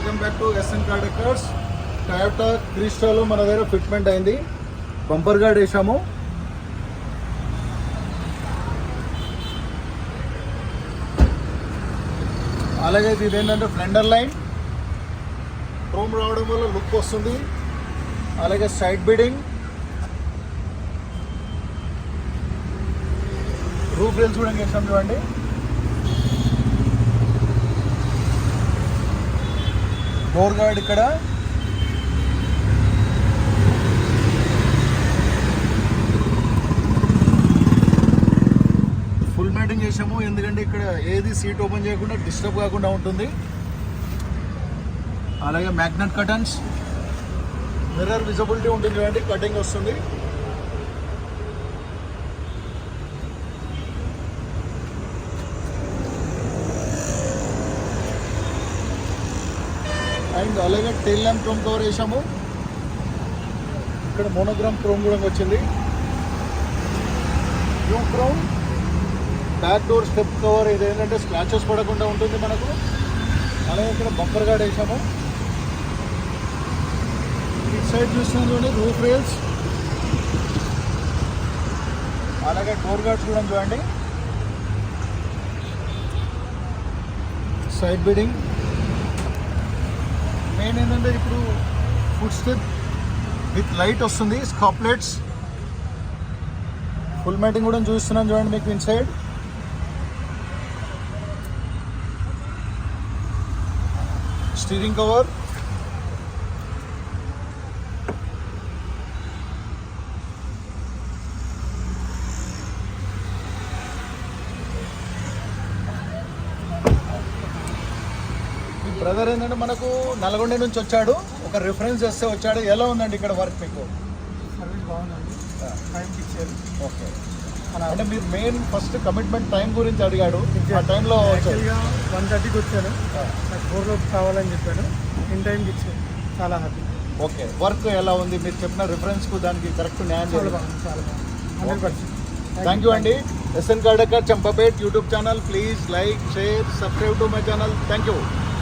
Welcome back to SN car decors. Toyota క్రిస్టాలో మన దగ్గర ఫిట్మెంట్ అయింది. బంపర్ గార్డ్ వేసాము. అలాగే ఇది ఏంటంటే ఫ్లెండర్ లైన్ క్రోమ్ రావడం వల్ల లుక్ వస్తుంది. అలాగే సైడ్ బీడింగ్, రూఫ్ రేల్స్ కూడా వేసాం చూడండి. డోర్ గార్డ్ ఇక్కడ, ఫుల్ మ్యాటింగ్ చేసాము ఎందుకంటే ఇక్కడ ఏది సీట్ ఓపెన్ చేయకుండా డిస్టర్బ్ కాకుండా ఉంటుంది. అలాగే మ్యాగ్నెట్ కర్టన్స్, మిర్రర్ విజిబిలిటీ ఉంటుంది చూడండి, కటింగ్ వస్తుంది. అండ్ అలాగే టెయిల్ ల్యాంప్ క్రోమ్ కవర్ వేసాము. ఇక్కడ మోనోగ్రామ్ క్రోమ్ కూడా వచ్చింది. Blue chrome back door step cover, ఇది ఏంటంటే స్క్రాచెస్ పడకుండా ఉంటుంది మనకు. అలాగే ఇక్కడ బంపర్ గార్డ్ వేసాము. ఇటు సైడ్ చూస్తున్నాం చూడండి, రూఫ్ రేల్స్, అలాగే డోర్ గార్డ్స్ కూడా చూడండి. Side beading. మెయిన్ ఏంటంటే ఇప్పుడు ఫుడ్ స్టెప్ విత్ లైట్ వస్తుంది. స్కాప్లెట్స్, ఫుల్ మ్యాటింగ్ కూడా చూస్తున్నాను చూడండి మీకు ఇన్సైడ్. స్టీరింగ్ కవర్, బ్రదర్ ఏంటంటే మనకు నల్గొండ నుంచి వచ్చాడు, ఒక రిఫరెన్స్ చేస్తే వచ్చాడు. ఎలా ఉందండి ఇక్కడ వర్క్ మీకు? సర్వీస్ బాగుందండి, టైంకి ఇచ్చారు. ఓకే, అంటే మీరు మెయిన్ ఫస్ట్ కమిట్మెంట్ టైం గురించి అడిగాడు. ఆ టైంలో యాక్చువల్గా 1:30కి వచ్చాను, నాకు 4 కావాలని చెప్పాను, ఇన్ టైంకి ఇచ్చాను. చాలా హ్యాపీ. ఓకే, వర్క్ ఎలా ఉంది? మీరు చెప్పిన రిఫరెన్స్కు దానికి కరెక్ట్ న్యాయం చాలా చేయాలి. బాగుంది, చాలా బాగుంది. 100%. థ్యాంక్ యూ అండి. SN car decor Champapet YouTube channel. Please like, share, subscribe to my channel. Thank you.